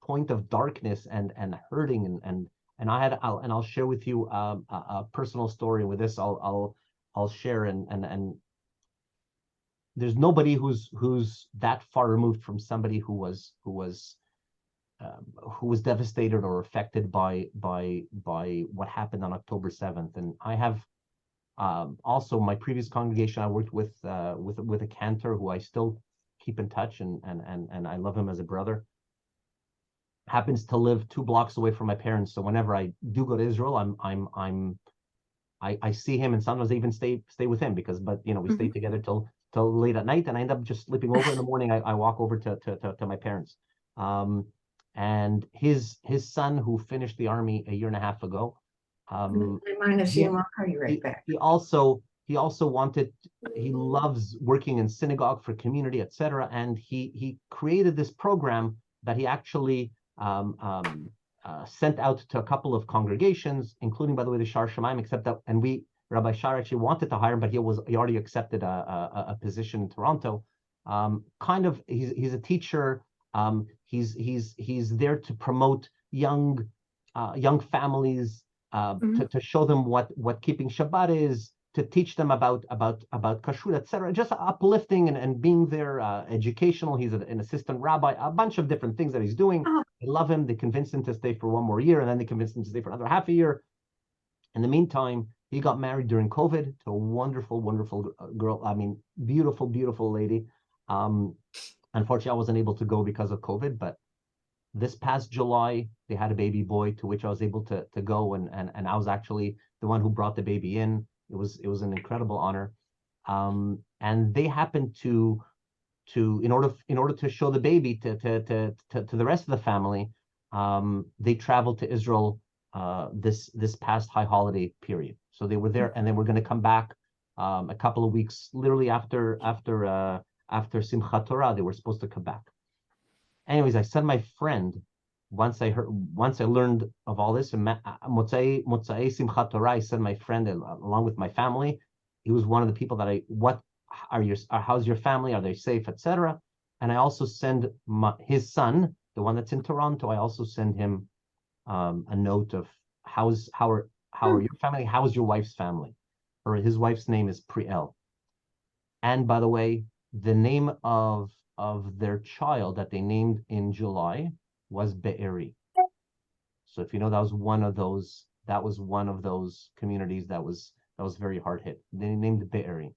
point of darkness and hurting and I'll share with you a personal story. With this, I'll share and there's nobody who's that far removed from somebody who was devastated or affected by what happened on October 7th. And I have also my previous congregation, I worked with a cantor who I still keep in touch, and I love him as a brother. Happens to live 2 blocks away from my parents, so whenever I do go to Israel, I see him, and sometimes I even stay with him because we stay together till till late at night, and I end up just sleeping over. In the morning, I walk over to my parents. And his son, who finished the army a year and a half ago, Minus you, I'll call you right back. he also wanted, he loves working in synagogue for community, etc. And he created this program that he actually sent out to a couple of congregations, including, by the way, the Hashomayim, except that, and Rabbi Shaar actually wanted to hire him, but he already accepted a position in Toronto. He's a teacher. He's there to promote young families, to show them what keeping Shabbat is, to teach them about kashrut, etc. Just uplifting and being there, educational. He's an assistant rabbi, a bunch of different things that he's doing. They love him. They convinced him to stay for one more year, and then they convinced him to stay for another half a year. In the meantime, he got married during COVID to a wonderful, wonderful girl. I mean, beautiful, beautiful lady. Unfortunately, I wasn't able to go because of COVID, but this past July, they had a baby boy, to which I was able to go, and I was actually the one who brought the baby in. It was an incredible honor. And they happened to in order to show the baby to the rest of the family, they traveled to Israel this past high holiday period. So they were there, and they were going to come back a couple of weeks, literally after Simchat Torah. They were supposed to come back. Anyways, I sent my friend, once I learned of all this, and Motzai Simchat Torah, I sent my friend along with my family. He was one of the people that how's your family? Are they safe, etc. And I also send his son, the one that's in Toronto. I also send him a note of how are your family? How's your wife's family? His wife's name is Priel. And by the way, the name of their child that they named in July was Be'eri. So if you know, that was one of those communities that was very hard hit. They named Be'eri.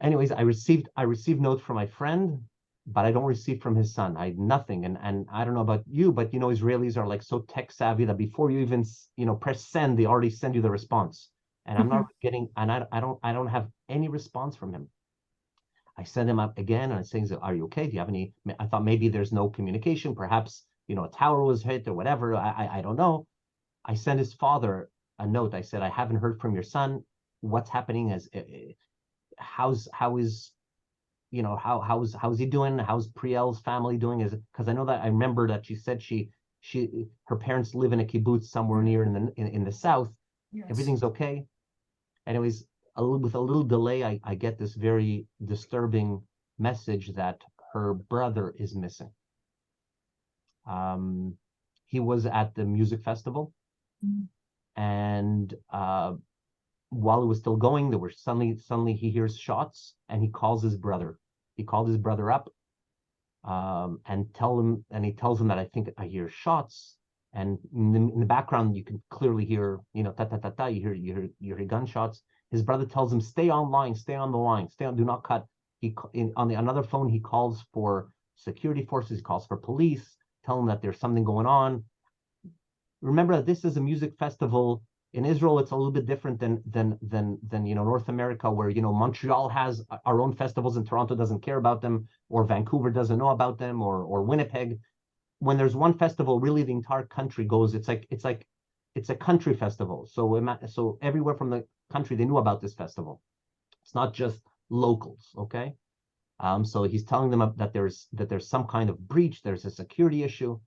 Anyways, I received notes from my friend, but I don't receive from his son. I had nothing. And I don't know about you, but you know, Israelis are like so tech savvy that before you even press send, they already send you the response. And I'm not getting, and I don't have any response from him. I send him up again, and I'm saying, "Are you okay? Do you have any?" I thought maybe there's no communication. Perhaps a tower was hit or whatever. I don't know. I sent his father a note. I said, "I haven't heard from your son. What's happening? How's he doing? How's Priel's family doing? Because I remember that she said her parents live in a kibbutz somewhere near in the south. Yes. Everything's okay." Anyways, with a little delay, I get this very disturbing message that her brother is missing. He was at the music festival, and while it was still going, there were suddenly he hears shots, and he calls his brother. He called his brother up, and he tells him that, "I think I hear shots." And in the background, you can clearly hear, ta ta ta ta. You hear gunshots. His brother tells him, "Stay online, stay on the line, do not cut." On another phone, he calls for security forces, he calls for police, tell him that there's something going on. Remember that this is a music festival. In Israel, it's a little bit different than North America, where Montreal has our own festivals and Toronto doesn't care about them, or Vancouver doesn't know about them, or Winnipeg. When there's one festival, really the entire country goes. It's a country festival. So everywhere from the country, they knew about this festival. It's not just locals, okay? So he's telling them that there's some kind of breach, there's a security issue,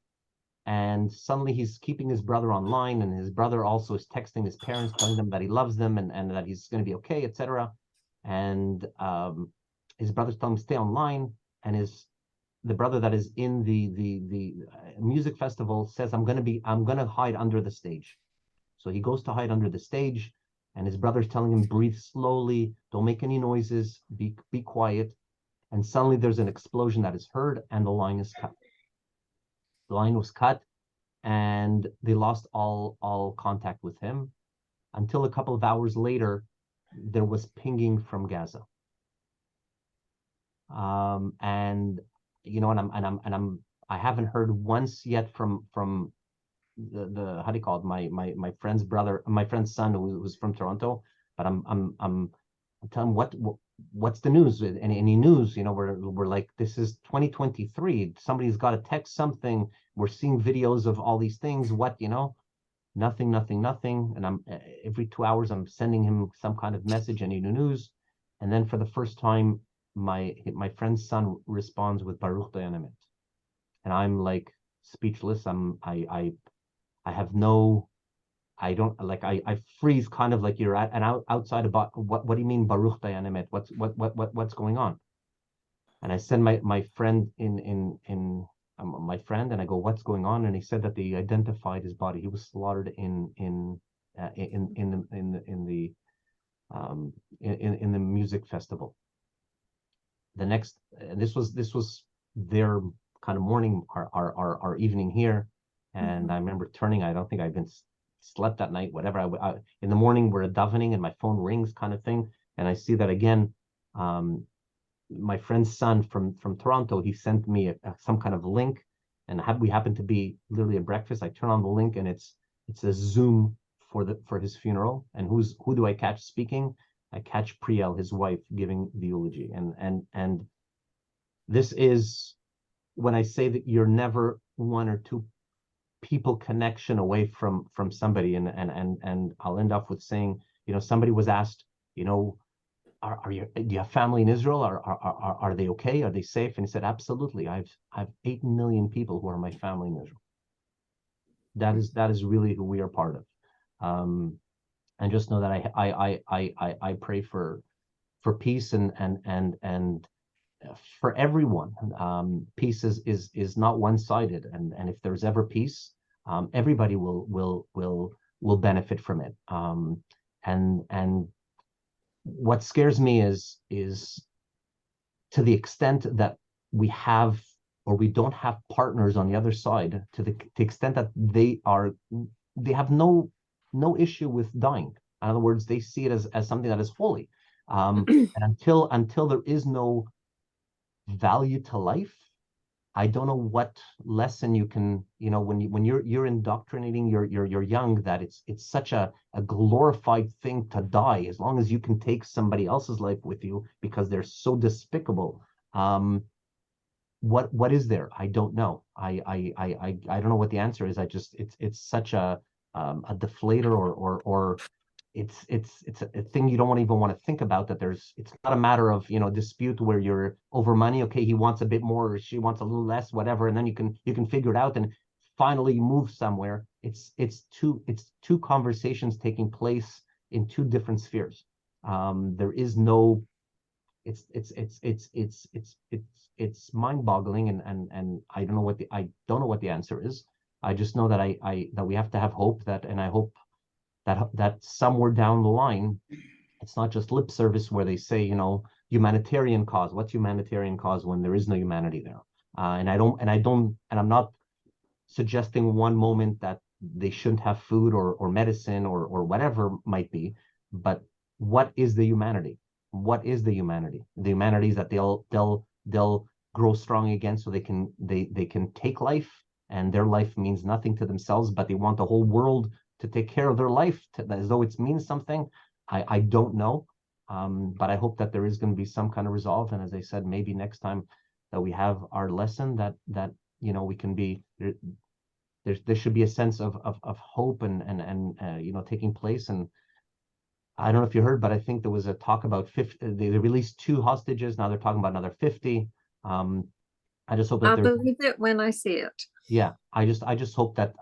and suddenly he's keeping his brother online, and his brother also is texting his parents, telling them that he loves them and that he's going to be okay, etc. And his brother's telling him stay online, and the brother that is in the music festival says, I'm gonna hide under the stage. So he goes to hide under the stage, and his brother's telling him, breathe slowly, don't make any noises, be quiet. And suddenly there's an explosion that is heard, and the line is cut. The line was cut, and they lost all contact with him until a couple of hours later, there was pinging from Gaza. And I haven't heard once yet from the how do you call it, my friend's brother, my friend's son, who's from Toronto. But I'm telling him what's the news? Any news? We're like, this is 2023. Somebody's got to text something. We're seeing videos of all these things. What, nothing, nothing, nothing. And I'm every 2 hours, I'm sending him some kind of message, any new news. And then for the first time, my friend's son responds with Baruch Dayanim. And I'm like speechless. I have no, I don't like, I freeze, kind of like you're at and outside about what do you mean Baruch Dayanim? What's going on? And I send my friend my friend, and I go, what's going on? And he said that they identified his body. He was slaughtered in the music festival. The next, this was their kind of morning, our evening here, and I remember turning. I don't think I've been slept that night. Whatever. In the morning we're davening, and my phone rings, kind of thing, and I see that again. My friend's son from Toronto, he sent me some kind of link, and we happened to be literally at breakfast. I turn on the link, and it's a Zoom for his funeral. And who do I catch speaking? I catch Priel, his wife, giving the eulogy. And this is when I say that you're never one or two people connection away from somebody. And I'll end up with saying, somebody was asked, do you have family in Israel? Are they okay? Are they safe? And he said, absolutely. I've 8 million people who are my family in Israel. That is really who we are part of. And just know that I pray for peace and for everyone. Peace is not one-sided, and if there's ever peace, everybody will benefit from it. And what scares me is to the extent that we have or we don't have partners on the other side, to the extent that they have no issue with dying. In other words, they see it as something that is holy. And until there is no value to life, I don't know what lesson you can, when you're indoctrinating your young, that it's such a glorified thing to die, as long as you can take somebody else's life with you, because they're so despicable. What is there? I don't know. I don't know what the answer is. It's such a deflator, or it's a thing you don't even want to think about. That it's not a matter of dispute where you're over money. Okay, he wants a bit more, or she wants a little less, whatever, and then you can figure it out and finally move somewhere. It's two conversations taking place in two different spheres. There is no. It's mind-boggling, and I don't know what the answer is. I just know that that we have to have hope, and I hope that somewhere down the line, it's not just lip service where they say, humanitarian cause. What's humanitarian cause when there is no humanity there? And I'm not suggesting one moment that they shouldn't have food or medicine or whatever might be, but what is the humanity? What is the humanity? The humanity is that they'll grow strong again, so they can take life, and their life means nothing to themselves, but they want the whole world to take care of their life as though it means something. I don't know, but I hope that there is going to be some kind of resolve. And as I said, maybe next time that we have our lesson, that we can be there should be a sense of hope and taking place. And I don't know if you heard, but I think there was a talk about 50. They released 2 hostages. Now they're talking about another 50. I just hope that I'll believe it when I see it. Yeah, I just hope that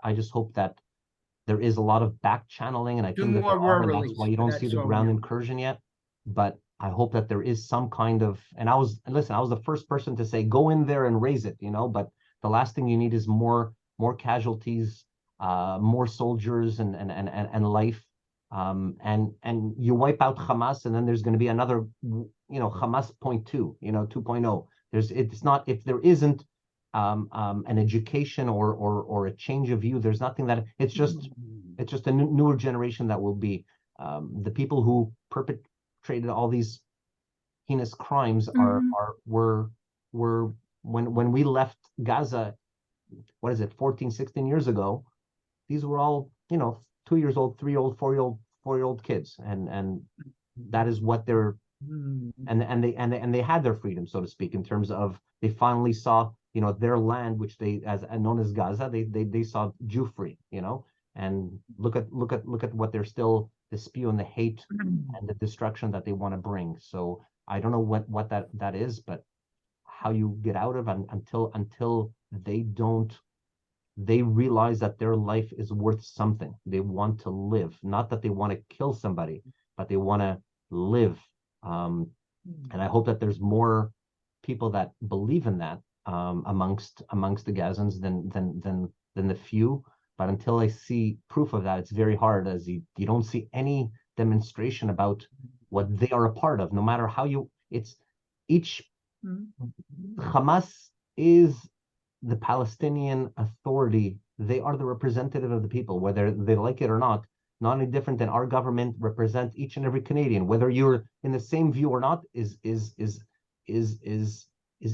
there is a lot of back channeling, and I think that there are, and that's why you don't see the ground incursion yet. But I hope that there is some kind of, and I was the first person to say, go in there and raise it, but the last thing you need is more casualties, more soldiers and life. And you wipe out Hamas, and then there's going to be another, Hamas 0.2, 2.0. It's not, if there isn't an education or a change of view, there's nothing that it's just a newer generation that will be the people who perpetrated all these heinous crimes were when we left Gaza, what is it, 14, 16 years ago, these were all 2 years old, 3-year-old, 4-year-old kids, and that is what they're and they had their freedom, so to speak, in terms of they finally saw, you know, their land, which they as known as Gaza, they saw Jew free, you know, and look at what they're still, the spew and the hate and the destruction that they want to bring. So I don't know what that is, but how you get out of until they realize that their life is worth something. They want to live, not that they want to kill somebody, but they want to live. And I hope that there's more people that believe in that amongst the Gazans than the few. But until I see proof of that, it's very hard, as you don't see any demonstration about what they are a part of, no matter how it's each Hamas is the Palestinian Authority. They are the representative of the people, whether they like it or not. Not any different than our government represents each and every Canadian. Whether you're in the same view or not is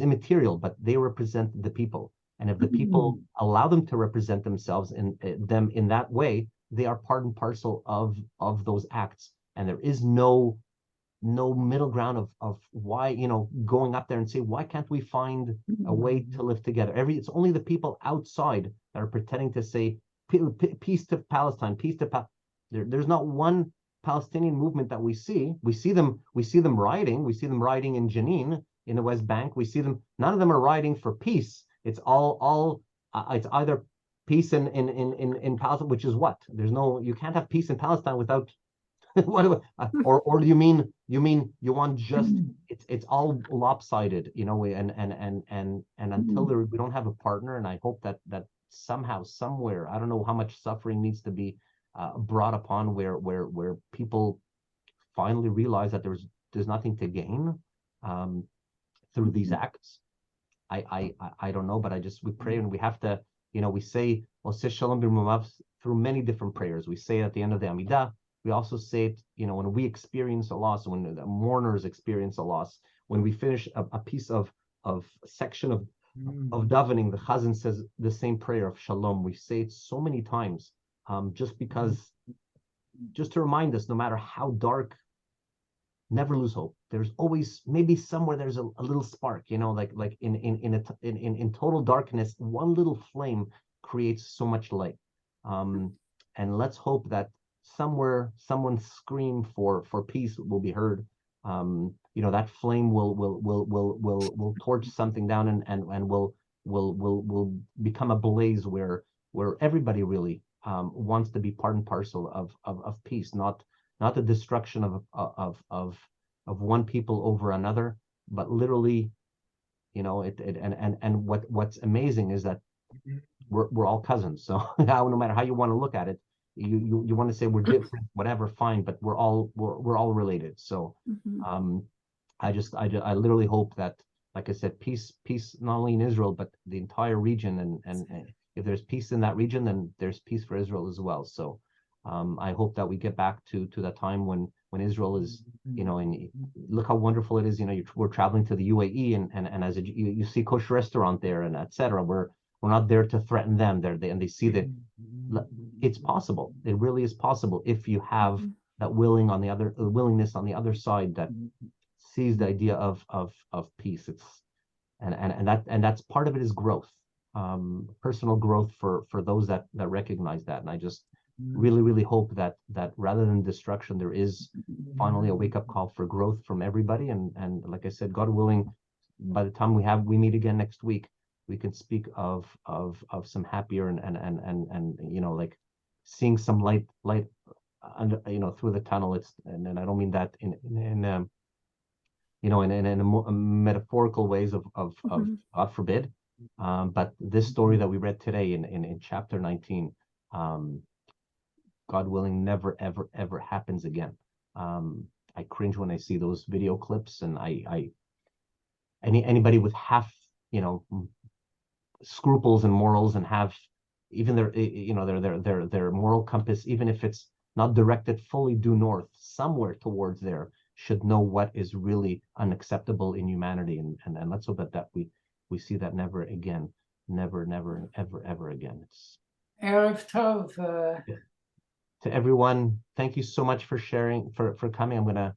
immaterial, but they represent the people. And if the people allow them to represent themselves in that way, they are part and parcel of those acts. And there is no middle ground of why, you know, going up there and say, why can't we find a way to live together? It's only the people outside that are pretending to say peace to Palestine, peace to there's not one Palestinian movement that we see. We see them rioting. We see them rioting in Jenin, in the West Bank. We see them. None of them are rioting for peace. It's all it's either peace in Palestine, which is what? There's no. You can't have peace in Palestine without. Or do you mean you want just it's all lopsided, you know? And until we don't have a partner, and I hope that somehow, somewhere, I don't know how much suffering needs to be brought upon where people finally realize that there's nothing to gain through these acts. I don't know, but we pray, and we have to, you know, we say Shalom b'rumav through many different prayers. We say it at the end of the Amidah. We also say it, you know, when we experience a loss, when the mourners experience a loss, when we finish a piece of section of davening, the Chazan says the same prayer of Shalom. We say it so many times, just to remind us, no matter how dark, never lose hope. There's always, maybe somewhere there's a little spark, you know, like in total darkness, one little flame creates so much light. And let's hope that somewhere someone's scream for peace will be heard. You know, that flame will torch something down and will become a blaze where everybody really wants to be part and parcel of peace, not the destruction of one people over another, but literally, you know, and what's amazing is that we're all cousins. So no matter how you want to look at it, you want to say we're different, whatever, fine, but we're all related. So I literally hope that, like I said, peace not only in Israel but the entire region, and if there's peace in that region, then there's peace for Israel as well. So I hope that we get back to that time when Israel is, you know, and look how wonderful it is, you know, we're traveling to the UAE and as you see kosher restaurant there and etc. We're not there to threaten them. They see that it's possible. It really is possible if you have that willingness on the other side that sees the idea of peace. It's and that's part of it is growth, personal growth for those that recognize that. And I just really hope that rather than destruction, there is finally a wake-up call for growth from everybody. And like I said, God willing, by the time we meet again next week, we can speak of some happier and you know, like seeing some light under, you know, through the tunnel. And I don't mean that in you know, in a metaphorical ways of God forbid, but this story that we read today in chapter 19, God willing, never ever happens again. I cringe when I see those video clips, and anybody with half, you know, scruples and morals, and have even their, you know, their moral compass, even if it's not directed fully due north, somewhere towards there, should know what is really unacceptable in humanity. And let's hope that we see that never again, never ever again. It's Erev Tov. To everyone, thank you so much for sharing, for coming. I'm gonna